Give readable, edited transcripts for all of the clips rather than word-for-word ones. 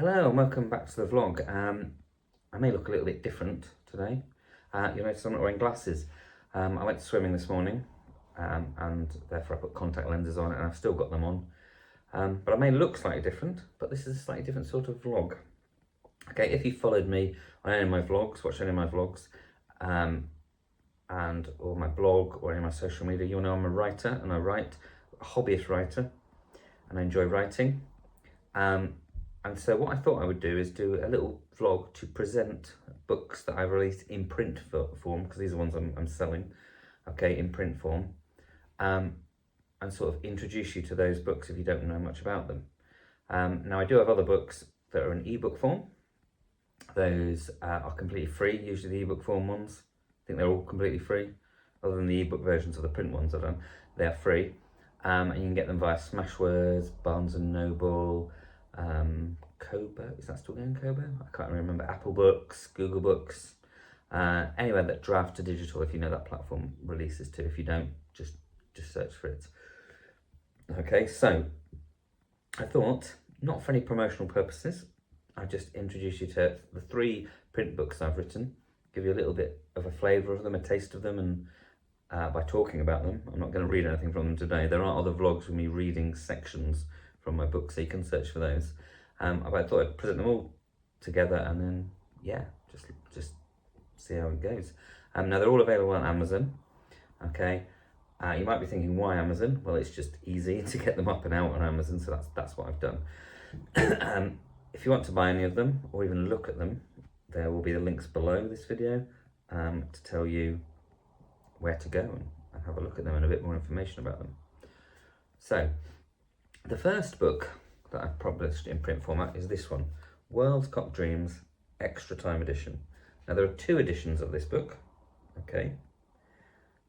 Hello and welcome back to the vlog. I may look a little bit different today. You'll notice I'm not wearing glasses. I went swimming this morning and therefore I put contact lenses on and I've still got them on. But I may look slightly different, but this is a slightly different sort of vlog. Okay, if you followed me on any of my vlogs, watched any of my vlogs, or my blog or any of my social media, you'll know I'm a writer and I write, a hobbyist writer, and I enjoy writing. And so what I thought I would do is do a little vlog to present books that I've released in print form, because these are ones I'm selling, okay, in print form, and sort of introduce you to those books if you don't know much about them. Now I do have other books that are in ebook form. Those are completely free, usually the ebook form ones. I think they're all completely free, other than the ebook versions of the print ones I've done. They're free, and you can get them via Smashwords, Barnes & Noble, Kobo, is that still going Kobo? I can't remember. Apple Books, Google Books, anywhere that draft to digital, if you know that platform releases to. If you don't, just search for it. Okay, so I thought, not for any promotional purposes, I'd just introduce you to the 3 print books I've written, give you a little bit of a flavour of them, a taste of them, and by talking about them. I'm not going to read anything from them today. There are other vlogs with me reading sections from my book, so you can search for those. But I thought I'd present them all together and then, yeah, just see how it goes. Now they're all available on Amazon, okay? You might be thinking, why Amazon? Well, it's just easy to get them up and out on Amazon, so that's what I've done. If you want to buy any of them, or even look at them, there will be the links below this video to tell you where to go and have a look at them and a bit more information about them. So, the first book that I've published in print format is this one, World Cup Dreams Extra Time Edition. Now there are 2 editions of this book, okay?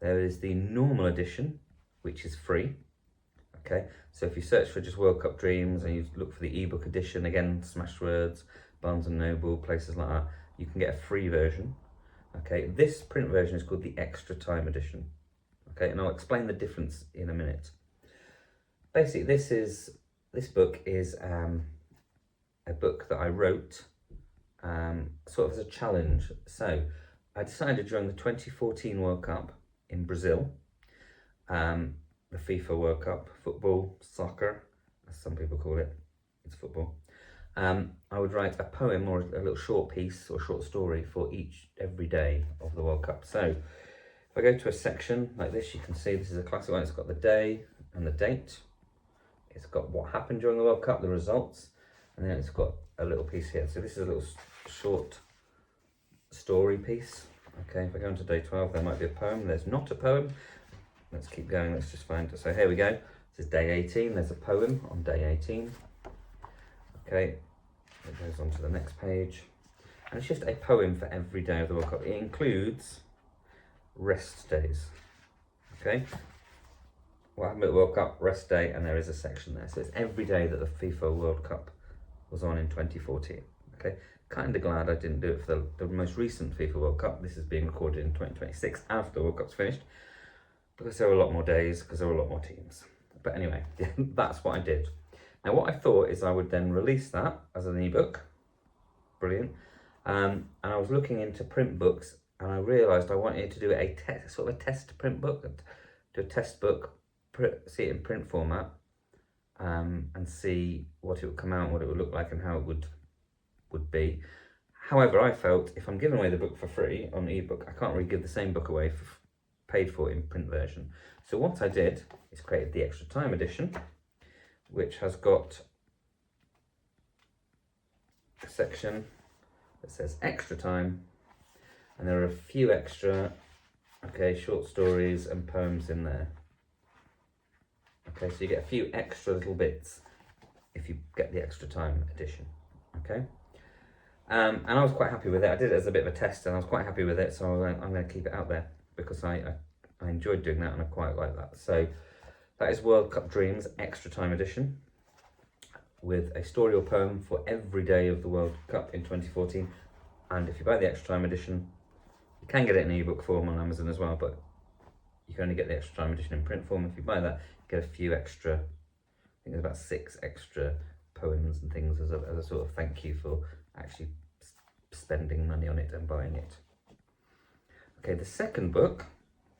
There is the normal edition, which is free, okay? So if you search for just World Cup Dreams and you look for the ebook edition, again, Smashwords, Barnes & Noble, places like that, you can get a free version, okay? This print version is called the Extra Time Edition, okay? And I'll explain the difference in a minute. Basically, this book is a book that I wrote sort of as a challenge. So I decided during the 2014 World Cup in Brazil, the FIFA World Cup, football, soccer, as some people call it, it's football, I would write a poem or a little short piece or short story for every day of the World Cup. So if I go to a section like this, you can see this is a classic one. It's got the day and the date. It's got what happened during the World Cup, the results, and then it's got a little piece here. So this is a little short story piece. Okay, if I go into day 12, there might be a poem. There's not a poem. Let's keep going, let's just find it. So here we go. This is day 18. There's a poem on day 18. Okay, it goes on to the next page. And it's just a poem for every day of the World Cup. It includes rest days. Okay. What happened at the World Cup, rest day, and there is a section there. So it's every day that the FIFA World Cup was on in 2014. Okay, kind of glad I didn't do it for the most recent FIFA World Cup. This is being recorded in 2026 after the World Cup's finished, because there were a lot more days, because there were a lot more teams. But anyway, that's what I did. Now what I thought is I would then release that as an ebook. Brilliant. And I was looking into print books and I realised I wanted to do a sort of a test print book, do a test book, see it in print format, and see what it would come out, what it would look like and how it would be. However, I felt if I'm giving away the book for free on ebook, I can't really give the same book away for paid for in print version. So what I did is created the Extra Time Edition, which has got a section that says Extra Time, and there are a few extra, okay, short stories and poems in there. Okay, so you get a few extra little bits if you get the Extra Time edition, okay? And I was quite happy with it. I did it as a bit of a test and I was quite happy with it, so I'm going to keep it out there because I enjoyed doing that and I quite like that. So that is World Cup Dreams Extra Time Edition with a story or poem for every day of the World Cup in 2014. And if you buy the Extra Time Edition, you can get it in ebook form on Amazon as well, but you can only get the Extra Time Edition in print form. If you buy that, you get a few extra, I think there's about 6 extra poems and things as a sort of thank you for actually spending money on it and buying it. Okay, the second book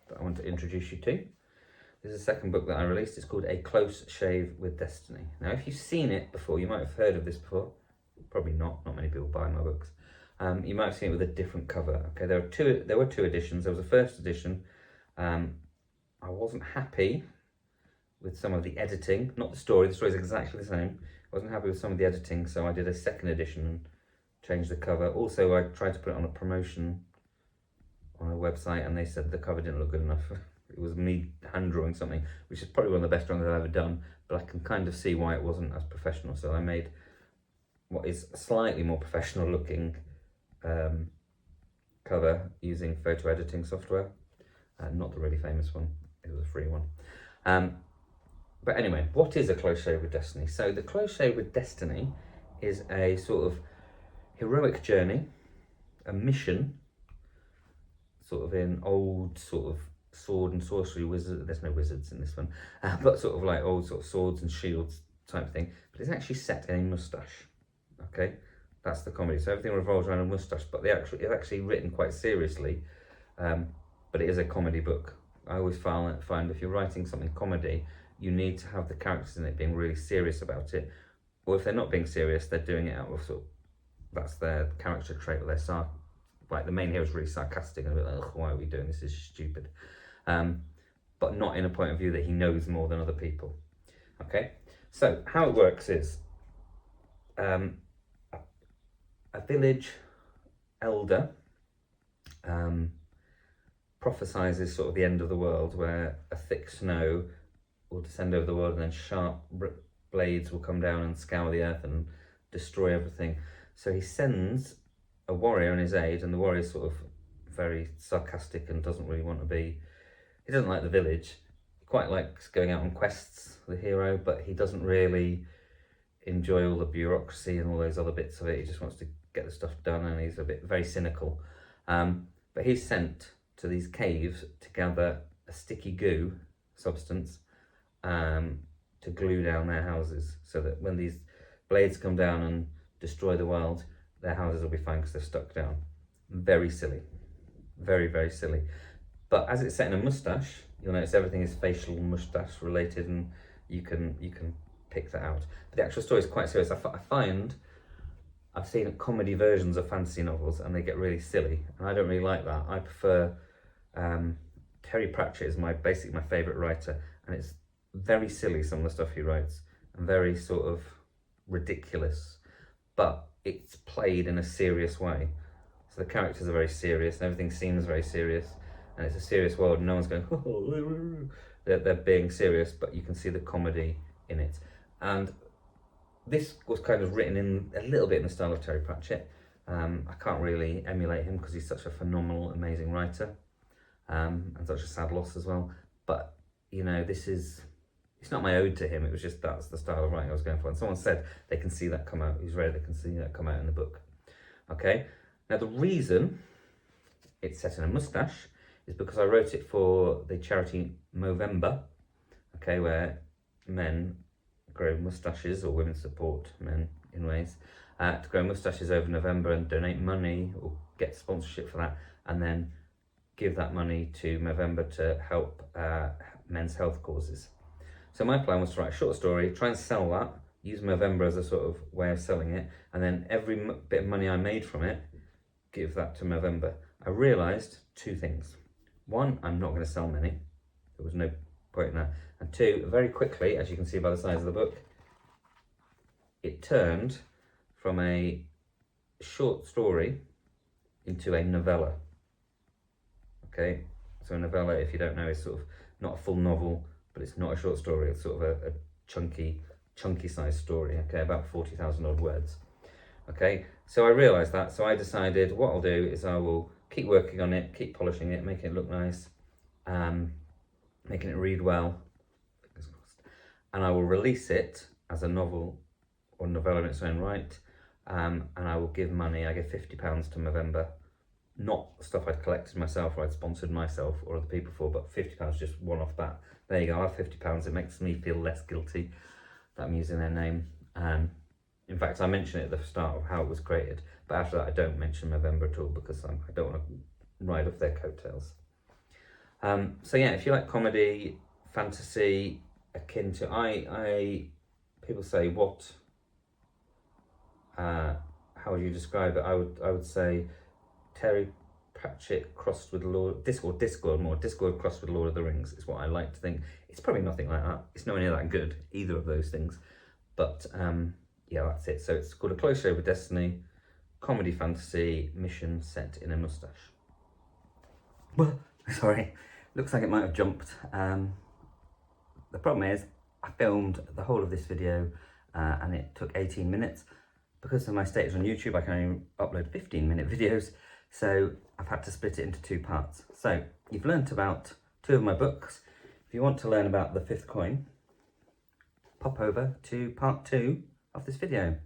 that I want to introduce you to, this is the second book that I released. It's called A Close Shave with Destiny. Now, if you've seen it before, you might have heard of this before. Probably not many people buy my books. You might have seen it with a different cover. Okay, there were two editions. There was a first edition. I wasn't happy with some of the editing, not the story. The story is exactly the same. I wasn't happy with some of the editing, so I did a second edition and changed the cover. Also, I tried to put it on a promotion on a website, and they said the cover didn't look good enough. It was me hand drawing something, which is probably one of the best drawings I've ever done, but I can kind of see why it wasn't as professional. So I made what is slightly more professional looking cover using photo editing software. Not the really famous one, it was a free one. But anyway, what is A Close Shave with Destiny? So the Close Shave with Destiny is a sort of heroic journey, a mission, sort of in old sort of sword and sorcery wizard. There's no wizards in this one, but sort of like old sort of swords and shields type thing. But it's actually set in a moustache. Okay, that's the comedy. So everything revolves around a moustache, but it's actually written quite seriously. But it is a comedy book. I always find if you're writing something comedy, you need to have the characters in it being really serious about it. Or if they're not being serious, they're doing it out of sort of, that's their character trait, or they're like the main hero is really sarcastic and a bit like, ugh, why are we doing this? This is stupid. But not in a point of view that he knows more than other people. Okay, so how it works is a village elder prophesies sort of the end of the world, where a thick snow will descend over the world and then sharp blades will come down and scour the earth and destroy everything. So he sends a warrior in his aid, and the warrior is sort of very sarcastic and doesn't really want to be, he doesn't like the village. He quite likes going out on quests, the hero, but he doesn't really enjoy all the bureaucracy and all those other bits of it. He just wants to get the stuff done, and he's very cynical. But he's sent to these caves to gather a sticky goo substance to glue down their houses, so that when these blades come down and destroy the world, their houses will be fine because they're stuck down. Very silly. Very, very silly. But as it's set in a moustache, you'll notice everything is facial moustache related, and you can pick that out. But the actual story is quite serious. I find I've seen comedy versions of fantasy novels and they get really silly, and I don't really like that. I prefer Terry Pratchett is basically my favourite writer, and it's very silly, some of the stuff he writes, and very sort of ridiculous, but it's played in a serious way. So the characters are very serious and everything seems very serious, and it's a serious world and no one's going, oh, they're being serious, but you can see the comedy in it. And this was kind of written in a little bit in the style of Terry Pratchett. I can't really emulate him because he's such a phenomenal, amazing writer, and such a sad loss as well. But, you know, it's not my ode to him, it was just that's the style of writing I was going for. And someone said they can see that come out, who's read they can see that come out in the book. Okay, now the reason it's set in a moustache is because I wrote it for the charity Movember, okay, where men grow moustaches, or women support men in ways, to grow moustaches over November and donate money or get sponsorship for that, and then give that money to Movember to help men's health causes. So my plan was to write a short story, try and sell that, use Movember as a sort of way of selling it, and then every bit of money I made from it, give that to Movember. I realised two things. One, I'm not going to sell many. There was no point in that. And two, very quickly, as you can see by the size of the book, it turned from a short story into a novella. Okay, so a novella, if you don't know, is sort of not a full novel, but it's not a short story. It's sort of a chunky sized story, okay, about 40,000 odd words. Okay, so I realised that, so I decided what I'll do is I will keep working on it, keep polishing it, making it look nice, making it read well, fingers crossed, and I will release it as a novel or novella in its own right, and I will give money. I give £50 to Movember, not stuff I'd collected myself or I'd sponsored myself or other people for, but £50 just one off that. There you go, I have £50, it makes me feel less guilty that I'm using their name. In fact, I mention it at the start of how it was created, but after that I don't mention November at all because I don't want to ride off their coattails. So yeah, if you like comedy, fantasy, akin to people say what, how would you describe it? I would say Terry Pratchett crossed with Discworld crossed with Lord of the Rings is what I like to think. It's probably nothing like that. It's nowhere near that good, either of those things. But yeah, that's it. So it's called A Close Shave with Destiny, comedy fantasy mission set in a moustache. Well, sorry, looks like it might have jumped. The problem is I filmed the whole of this video and it took 18 minutes. Because of my status on YouTube, I can only upload 15-minute videos, so I've had to split it into 2 parts. So you've learnt about 2 of my books. If you want to learn about the 5th coin, pop over to part 2 of this video.